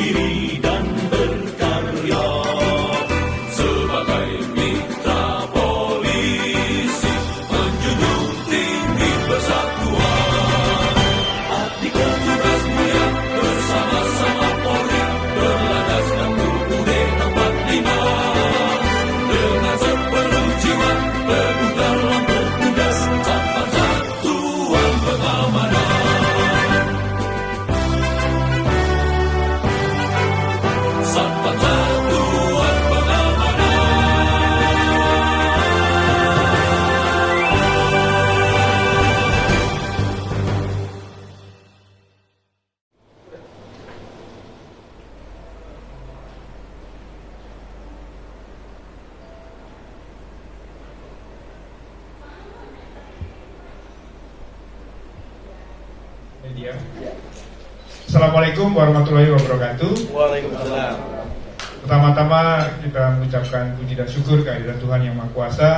diri dan berkarya sebagai mitra polisi, menjunjung tinggi persatuan. Abdi petugas mulia bersama-sama Polri, berlandaskan UUD 45 dengan sepenuh jiwa, penuh dalam bertugas tanpa satuan pengamanan. Satuan pengamanan. Media. Assalamualaikum warahmatullahi wabarakatuh. Waalaikumsalam. Pertama-tama kita mengucapkan puji dan syukur kehadirat Tuhan Yang Maha Kuasa,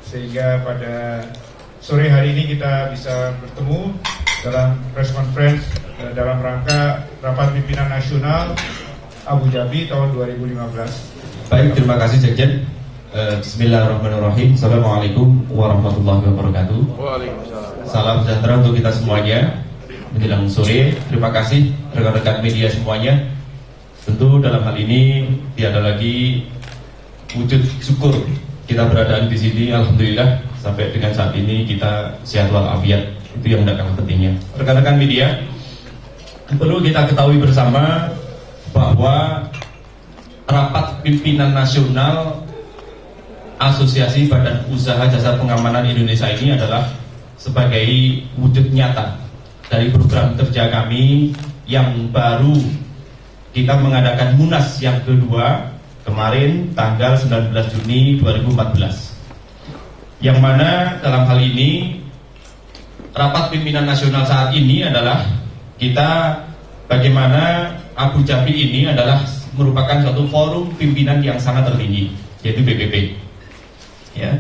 sehingga pada sore hari ini kita bisa bertemu dalam press conference dalam rangka Rapat Pimpinan Nasional Abu Dhabi tahun 2015. Baik, terima kasih Sekjen. Bismillahirrahmanirrahim. Assalamualaikum warahmatullahi wabarakatuh. Waalaikumsalam. Salam sejahtera untuk kita semuanya menjelang sore. Terima kasih rekan-rekan media semuanya. Tentu dalam hal ini tiada lagi wujud syukur kita berada di sini. Alhamdulillah sampai dengan saat ini kita sehat walafiat. Itu yang tidak kalah pentingnya. Rekan-rekan media, perlu kita ketahui bersama bahwa Rapat Pimpinan Nasional Asosiasi Badan Usaha Jasa Pengamanan Indonesia ini adalah sebagai wujud nyata dari program kerja kami yang baru kita mengadakan Munas yang kedua kemarin tanggal 19 Juni 2014, yang mana dalam hal ini Rapat Pimpinan Nasional saat ini adalah kita bagaimana Abu Dhabi ini adalah merupakan suatu forum pimpinan yang sangat tertinggi, yaitu BPP. Ya,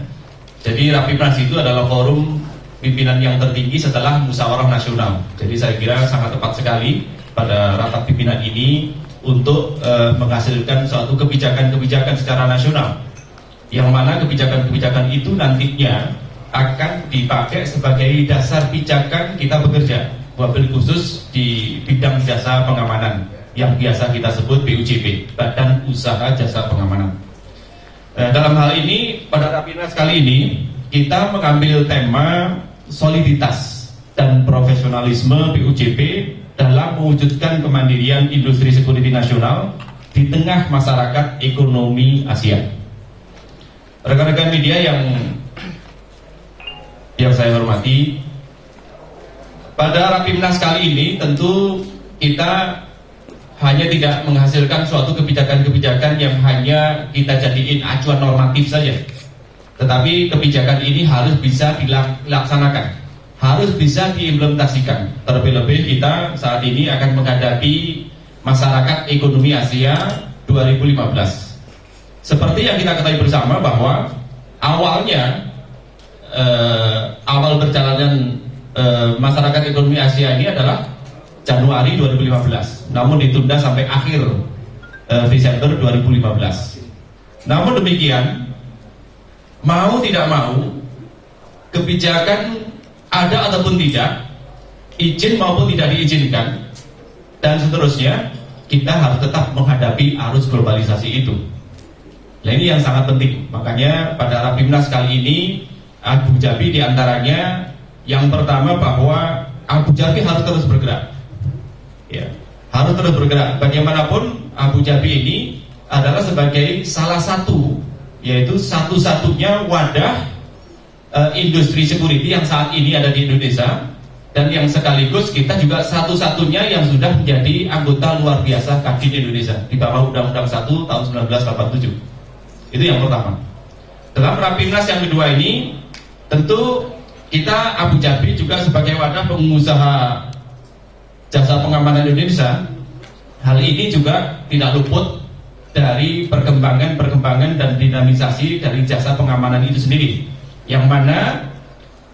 jadi Rapimnas itu adalah forum pimpinan yang tertinggi setelah musyawarah nasional. Jadi saya kira sangat tepat sekali pada rapat pimpinan ini untuk menghasilkan suatu kebijakan-kebijakan secara nasional, yang mana kebijakan-kebijakan itu nantinya akan dipakai sebagai dasar pijakan kita bekerja, wabil khusus di bidang jasa pengamanan yang biasa kita sebut BUJP, Badan Usaha Jasa Pengamanan. Dalam hal ini pada Rapimnas kali ini kita mengambil tema soliditas dan profesionalisme BUJP dalam mewujudkan kemandirian industri security nasional di tengah masyarakat ekonomi Asia. Rekan-rekan media yang saya hormati, pada Rapimnas kali ini tentu kita hanya tidak menghasilkan suatu kebijakan-kebijakan yang hanya kita jadiin acuan normatif saja, tetapi kebijakan ini harus bisa dilaksanakan, harus bisa diimplementasikan. Terlebih-lebih kita saat ini akan menghadapi masyarakat ekonomi Asia 2015. Seperti yang kita ketahui bersama bahwa awalnya awal perjalanan masyarakat ekonomi Asia ini adalah Januari 2015, namun ditunda sampai akhir Desember 2015. Namun demikian, mau tidak mau, kebijakan ada ataupun tidak, izin maupun tidak diizinkan, dan seterusnya, kita harus tetap menghadapi arus globalisasi itu. Nah, ini yang sangat penting. Makanya pada Rapimnas kali ini Abu Dhabi diantaranya yang pertama bahwa Abu Dhabi harus terus bergerak. Ya, harus terus bergerak. Bagaimanapun Abu Dhabi ini adalah sebagai salah satu, yaitu satu-satunya wadah industri security yang saat ini ada di Indonesia, dan yang sekaligus kita juga satu-satunya yang sudah menjadi anggota luar biasa Kadin Indonesia di bawah Undang-Undang 1 tahun 1987. Itu yang pertama. Dalam Rapimnas yang kedua ini, tentu kita Abu Dhabi juga sebagai wadah pengusaha jasa pengamanan Indonesia, hal ini juga tidak luput dari perkembangan dan dinamisasi dari jasa pengamanan itu sendiri, yang mana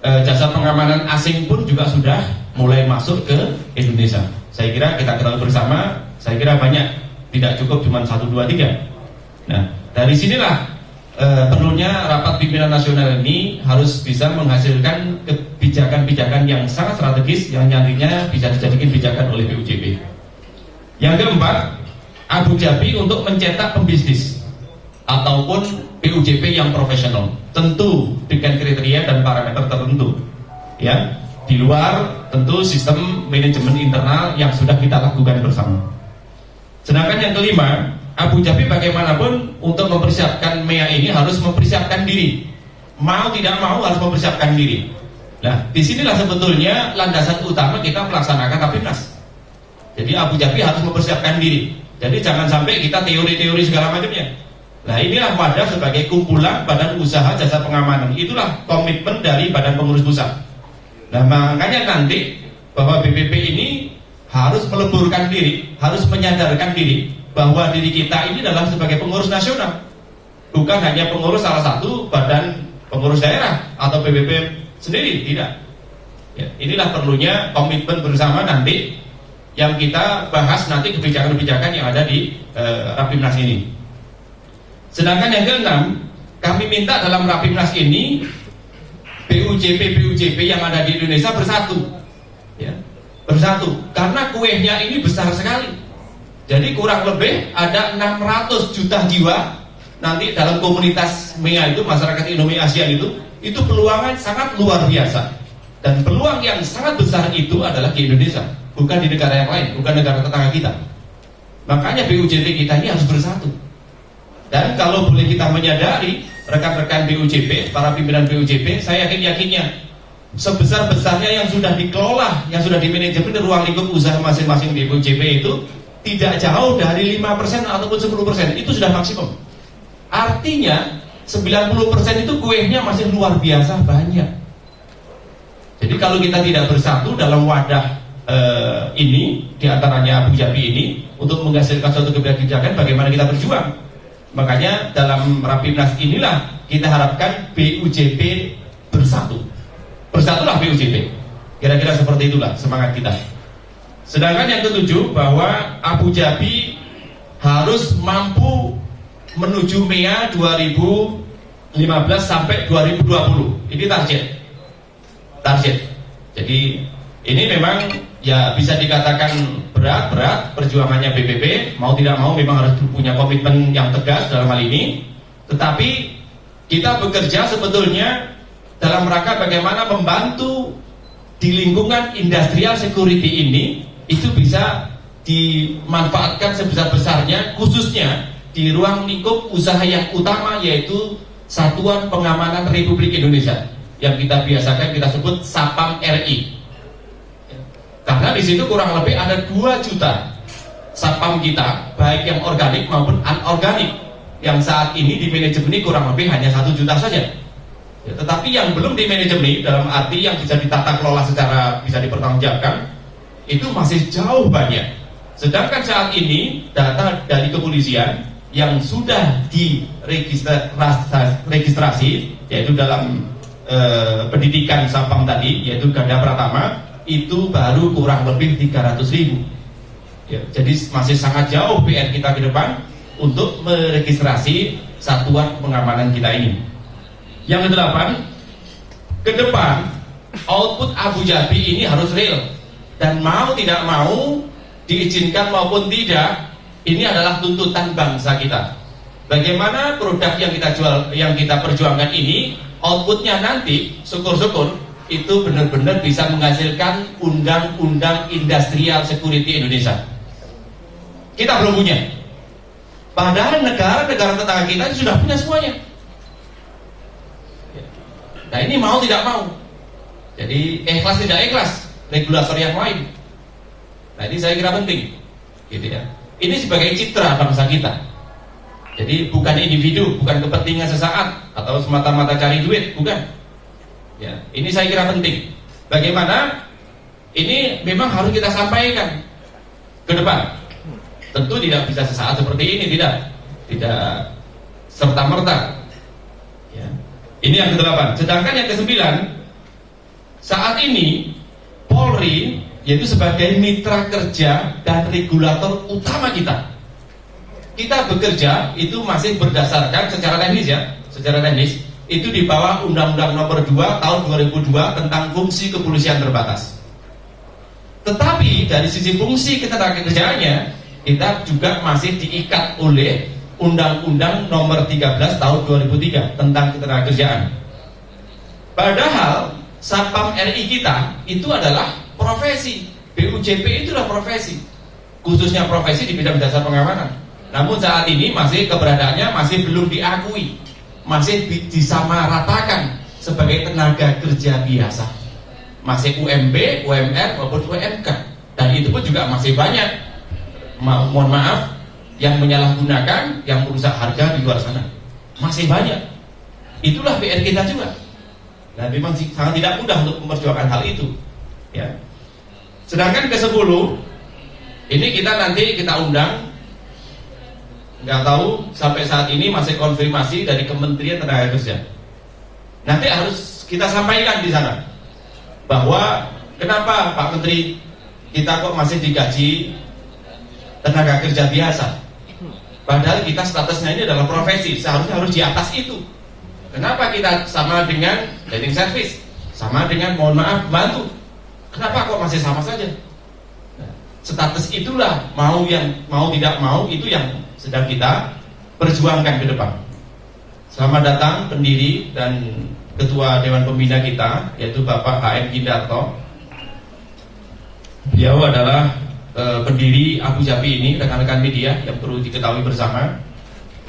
jasa pengamanan asing pun juga sudah mulai masuk ke Indonesia. Saya kira kita ketahui bersama Saya kira banyak, tidak cukup cuma 1, 2, 3. Nah, dari sinilah perlunya rapat pimpinan nasional ini harus bisa menghasilkan kebijakan-kebijakan yang sangat strategis yang nantinya bisa dijadikan kebijakan oleh BUJP. Yang keempat, Abu Dhabi untuk mencetak pembisnis ataupun BUJP yang profesional, tentu dengan kriteria dan parameter tertentu. Ya, di luar tentu sistem manajemen internal yang sudah kita lakukan bersama. Sedangkan yang kelima, Abu Dhabi bagaimanapun untuk mempersiapkan MEA ini harus mempersiapkan diri. Mau tidak mau harus mempersiapkan diri. Nah, disinilah sebetulnya landasan utama kita melaksanakan Rapimnas. Jadi Abu Dhabi harus mempersiapkan diri. Jadi jangan sampai kita teori-teori segala macamnya. Nah, inilah wadah sebagai kumpulan badan usaha jasa pengamanan. Itulah komitmen dari Badan Pengurus Pusat. Nah, makanya nanti bahwa BPP ini harus meleburkan diri, harus menyadarkan diri bahwa diri kita ini adalah sebagai pengurus nasional, bukan hanya pengurus salah satu badan pengurus daerah atau BPP sendiri, tidak. Ya, inilah perlunya komitmen bersama nanti yang kita bahas nanti kebijakan-kebijakan yang ada di Rapimnas ini. Sedangkan yang keenam, kami minta dalam Rapimnas ini BUJP yang ada di Indonesia bersatu, ya, bersatu, karena kuehnya ini besar sekali. Jadi kurang lebih ada 600 juta jiwa nanti dalam komunitas MEA itu, masyarakat Indonesia ASEAN itu peluangan sangat luar biasa. Dan peluang yang sangat besar itu adalah di Indonesia, bukan di negara yang lain, bukan negara tetangga kita. Makanya BUJP kita ini harus bersatu. Dan kalau boleh kita menyadari, rekan-rekan BUJP, para pimpinan BUJP, saya yakinnya sebesar-besarnya yang sudah dikelola, yang sudah dimanajemen di ruang lingkup usaha masing-masing di BUJP itu tidak jauh dari 5% ataupun 10%, itu sudah maksimum. Artinya 90% itu kuehnya masih luar biasa banyak. Jadi kalau kita tidak bersatu dalam wadah ini, diantaranya Abu Dhabi ini, untuk menghasilkan suatu kebijakan, bagaimana kita berjuang. Makanya dalam Rapimnas inilah kita harapkan BUJP bersatu. Bersatulah BUJP. Kira-kira seperti itulah semangat kita. Sedangkan yang ketujuh, bahwa Abu Dhabi harus mampu menuju MEA 2015 sampai 2020. Ini target. Jadi ini memang ya bisa dikatakan berat perjuangannya BPP. Mau tidak mau memang harus punya komitmen yang tegas dalam hal ini. Tetapi kita bekerja sebetulnya dalam rangka bagaimana membantu di lingkungan industrial security ini itu bisa dimanfaatkan sebesar-besarnya, khususnya di ruang lingkup usaha yang utama, yaitu Satuan Pengamanan Republik Indonesia yang kita biasakan kita sebut SAPAM RI. Karena di situ kurang lebih ada 2 juta SAPAM kita, baik yang organik maupun anorganik, yang saat ini di manajemen kurang lebih hanya 1 juta saja. Ya, tetapi yang belum di manajemen dalam arti yang bisa ditata kelola secara bisa dipertanggungjawabkan itu masih jauh banyak. Sedangkan saat ini data dari kepolisian yang sudah diregistrasi, yaitu dalam pendidikan SAPAM tadi, yaitu Ganda Pratama, itu baru kurang lebih 300.000. Ya, jadi masih sangat jauh PR kita ke depan untuk meregistrasi satuan pengamanan kita ini. Yang kedelapan, ke depan output Abu Dhabi ini harus real, dan mau tidak mau, diizinkan maupun tidak, ini adalah tuntutan bangsa kita. Bagaimana produk yang kita jual, yang kita perjuangkan ini, outputnya nanti, syukur-syukur itu benar-benar bisa menghasilkan undang-undang industrial security Indonesia. Kita belum punya. Padahal negara-negara tetangga kita itu sudah punya semuanya. Nah, ini mau tidak mau. Jadi ikhlas tidak ikhlas, regulator yang lain. Nah, ini saya kira penting, gitu ya. Ini sebagai citra bangsa kita. Jadi bukan individu, bukan kepentingan sesaat atau semata-mata cari duit, bukan. Ya, ini saya kira penting. Bagaimana ini memang harus kita sampaikan ke depan. Tentu tidak bisa sesaat seperti ini, tidak serta-merta. Ya. Ini yang ke-8. Sedangkan yang ke-9, saat ini Polri yaitu sebagai mitra kerja dan regulator utama kita. Kita bekerja itu masih berdasarkan secara teknis ya, secara teknis itu di bawah Undang-Undang Nomor 2 Tahun 2002 tentang fungsi kepolisian terbatas. Tetapi dari sisi fungsi ketenagakerjaannya, kita juga masih diikat oleh Undang-Undang Nomor 13 Tahun 2003 tentang ketenagakerjaan. Padahal Satpam RI kita itu adalah profesi. BUJP itu adalah profesi, khususnya profesi di bidang jasa pengamanan. Namun saat ini masih keberadaannya masih belum diakui, masih disamaratakan sebagai tenaga kerja biasa, masih UMB, UMR maupun UMK, dan itu pun juga masih banyak, mohon maaf, yang menyalahgunakan, yang merusak harga di luar sana, masih banyak. Itulah PR kita juga, dan memang sangat tidak mudah untuk memperjuangkan hal itu, ya. Sedangkan ke-10 ini kita undang. Nggak tahu sampai saat ini masih konfirmasi dari Kementerian Tenaga Kerja. Nanti harus kita sampaikan di sana bahwa kenapa Pak Menteri kita kok masih digaji tenaga kerja biasa, padahal kita statusnya ini adalah profesi, seharusnya harus di atas itu. Kenapa kita sama dengan cleaning service, sama dengan mohon maaf bantu, kenapa kok masih sama saja? Nah, status itulah mau tidak mau itu yang sedang kita perjuangkan ke depan. Selamat datang pendiri dan Ketua Dewan Pembina kita, yaitu Bapak HM Gindarto. Beliau adalah pendiri Abu Dhabi ini, rekan-rekan media yang perlu diketahui bersama.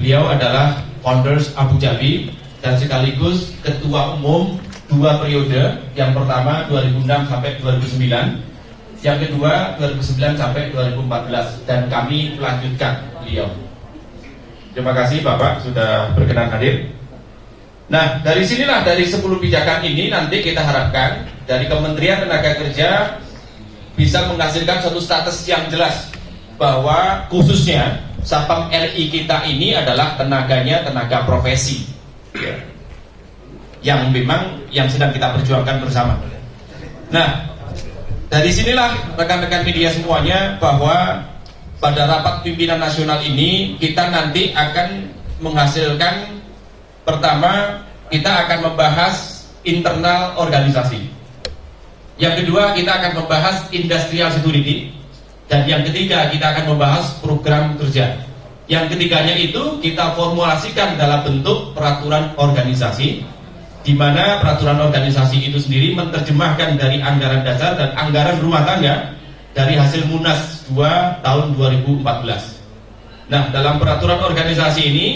Beliau adalah founders Abu Dhabi dan sekaligus Ketua Umum 2 periode. Yang pertama 2006 sampai 2009, yang kedua 2009 sampai 2014, dan kami melanjutkan beliau. Terima kasih Bapak sudah berkenan hadir. Nah, dari sinilah, dari 10 pijakan ini nanti kita harapkan dari Kementerian Tenaga Kerja bisa menghasilkan suatu status yang jelas bahwa khususnya Satpam RI kita ini adalah tenaganya tenaga profesi, ya, yang memang yang sedang kita perjuangkan bersama. Nah, dari sinilah rekan-rekan media semuanya bahwa pada rapat pimpinan nasional ini kita nanti akan menghasilkan, pertama kita akan membahas internal organisasi, yang kedua kita akan membahas industrial security, dan yang ketiga kita akan membahas program kerja. Yang ketiganya itu kita formulasikan dalam bentuk peraturan organisasi, di mana peraturan organisasi itu sendiri menerjemahkan dari anggaran dasar dan anggaran rumah tangga dari hasil Munas 2 tahun 2014. Nah, dalam peraturan organisasi ini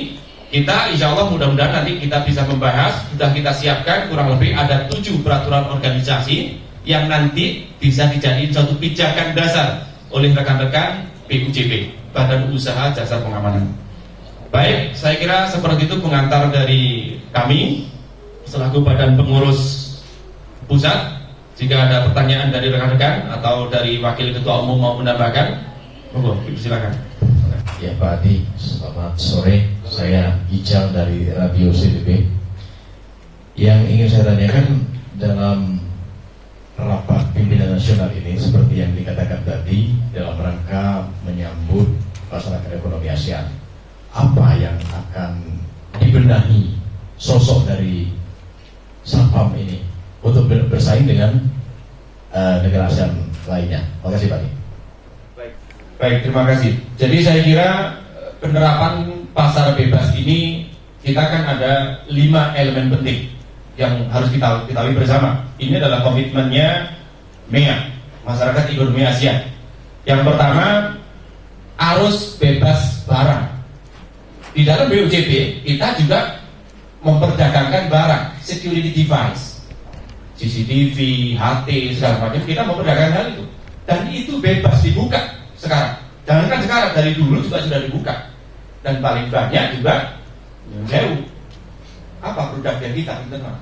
kita insya Allah mudah-mudahan nanti kita bisa membahas, sudah kita siapkan kurang lebih ada 7 peraturan organisasi yang nanti bisa dijadikan suatu pijakan dasar oleh rekan-rekan BUJP, Badan Usaha Jasa Pengamanan. Baik, saya kira seperti itu pengantar dari kami selaku Badan Pengurus Pusat. Jika ada pertanyaan dari rekan-rekan atau dari Wakil Ketua Umum mau menambahkan, monggo, silakan. Ya Pak Adi, selamat sore. Saya Ijal dari Radio CBB. Yang ingin saya tanyakan dalam rapat pimpinan nasional ini, seperti yang dikatakan tadi, dalam rangka menyambut masyarakat ekonomi ASEAN, apa yang akan dibenahi sosok dari Satpam ini untuk bersaing dengan negara ASEAN lainnya? Terima kasih Pak. Baik, terima kasih. Jadi saya kira penerapan pasar bebas ini kita kan ada 5 elemen penting yang harus kita ketahui bersama. Ini adalah komitmennya MEA, Masyarakat Ekonomi ASEAN. Yang pertama, arus bebas barang. Di dalam BUJP kita juga memperdagangkan barang, security device, CCTV, HT, segala macam, kita memperdagangkan hal itu. Dan itu bebas dibuka sekarang. Jangankan sekarang, dari dulu juga sudah dibuka. Dan paling banyak juga jauh apa produk yang kita internal.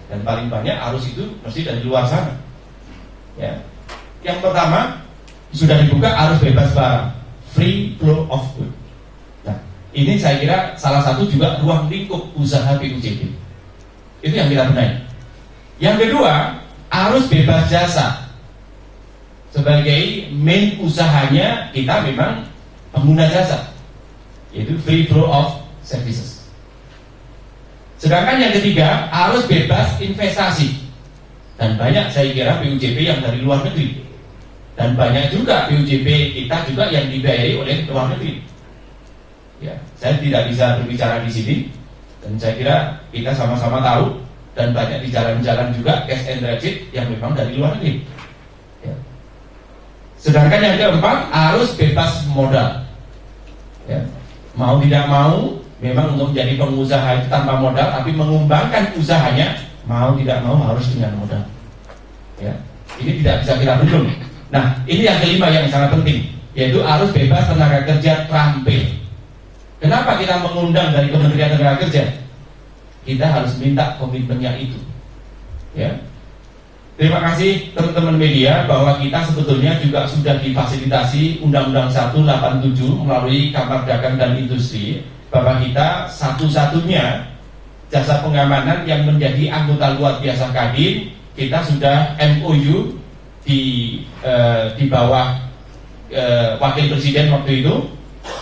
Dan paling banyak arus itu mesti dari luar sana. Ya. Yang pertama, sudah dibuka arus bebas barang, free flow of goods. Nah, ini saya kira salah satu juga ruang lingkup usaha BUJP. Itu yang kita benahi. Yang kedua, arus bebas jasa. sebagai main usahanya kita memang pengguna jasa, yaitu free flow of services. Sedangkan yang ketiga, harus bebas investasi. Dan banyak saya kira PUJP yang dari luar negeri. Dan banyak juga PUJP kita juga yang dibiayai oleh luar negeri. Ya, saya tidak bisa berbicara di sini. Dan saya kira kita sama-sama tahu. Dan banyak di jalan-jalan juga cash and transit yang memang dari luar negeri. Ya. Sedangkan yang keempat, harus bebas modal. Ya. Mau tidak mau, memang untuk menjadi pengusaha itu tanpa modal, tapi mengembangkan usahanya mau tidak mau harus dengan modal. Ya. Ini tidak bisa kita bendung. Nah, ini yang kelima yang sangat penting, yaitu harus bebas tenaga kerja terampil. Kenapa kita mengundang dari Kementerian Tenaga Kerja? Kita harus minta komitmennya itu. Ya. Terima kasih teman-teman media bahwa kita sebetulnya juga sudah difasilitasi Undang-Undang 187 melalui Kamar Dagang dan Industri, bahwa kita satu-satunya jasa pengamanan yang menjadi anggota luar biasa Kadin. Kita sudah MOU di bawah Wakil Presiden waktu itu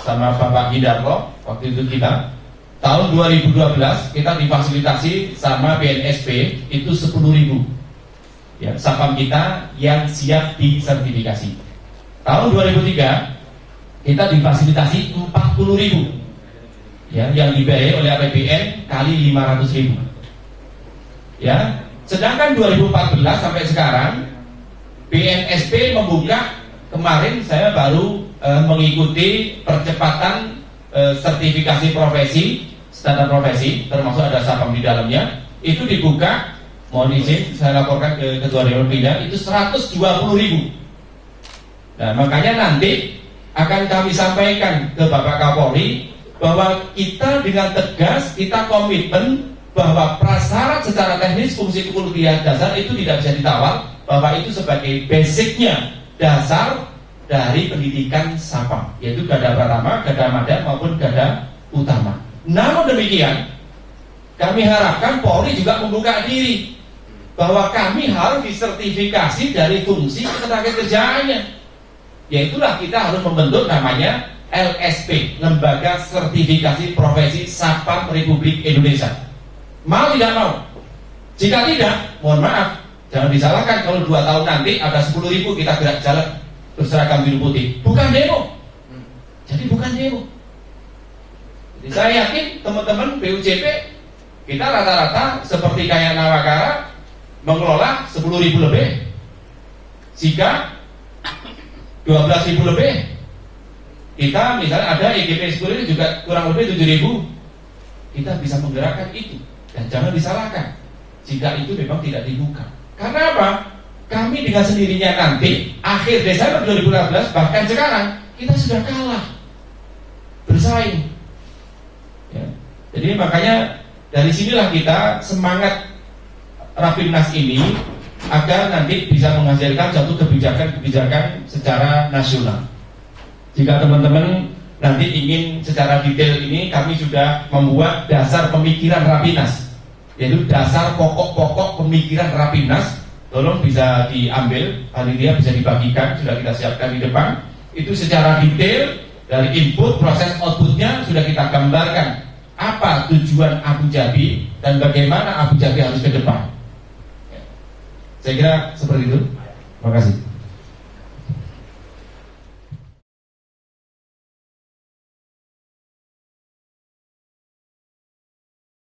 sama Bapak Hindarto. Waktu itu kita tahun 2012 kita difasilitasi sama BNSP itu 10.000 ya, sapam kita yang siap disertifikasi. Tahun 2003 kita difasilitasi 40.000 ya, yang dibayar oleh APBN kali 500.000 ya. Sedangkan 2014 sampai sekarang BNSP membuka, kemarin saya baru mengikuti percepatan sertifikasi profesi, standar profesi, termasuk ada sapam di dalamnya, itu dibuka, mohon izin saya laporkan ke Ketua Dewan Pembina, itu 120.000. Nah, makanya nanti akan kami sampaikan ke Bapak Kapolri bahwa kita dengan tegas, kita komitmen bahwa prasyarat secara teknis fungsi kuliah dasar itu tidak bisa ditawar, bahwa itu sebagai basicnya dasar dari pendidikan sapam, yaitu garda pertama, garda madan maupun garda utama. Namun demikian, kami harapkan Polri juga membuka diri bahwa kami harus disertifikasi dari fungsi ketenaga kerjaannya. Yaitulah kita harus membentuk namanya LSP, Lembaga Sertifikasi Profesi Sapam Republik Indonesia. Mau tidak mau? Jika tidak, mohon maaf, jangan disalahkan kalau 2 tahun nanti ada 10.000 kita gerak jalan berseragam biru putih. Bukan demo. Jadi bukan demo. Jadi saya yakin teman-teman PUJP kita rata-rata seperti kayak Nawakara mengelola 10.000 lebih, Sika 12.000 lebih. Kita misalnya ada EGP 10 juga kurang lebih 7.000. Kita bisa menggerakkan itu. Dan jangan disalahkan jika itu memang tidak dibuka. Karena apa? Kami dengan sendirinya nanti akhir Desember 2016 bahkan sekarang kita sudah kalah bersaing. Ya. Jadi makanya dari sinilah kita semangat Rapimnas ini agar nanti bisa menghasilkan satu kebijakan-kebijakan secara nasional. Jika teman-teman nanti ingin secara detail ini, kami sudah membuat dasar pemikiran Rapimnas, yaitu dasar pokok-pokok pemikiran Rapimnas. Tolong bisa diambil, panitia bisa dibagikan, sudah kita siapkan di depan. Itu secara detail dari input, proses, outputnya sudah kita gambarkan. Apa tujuan Abu Dhabi dan bagaimana Abu Dhabi harus ke depan. Saya kira seperti itu. Terima kasih.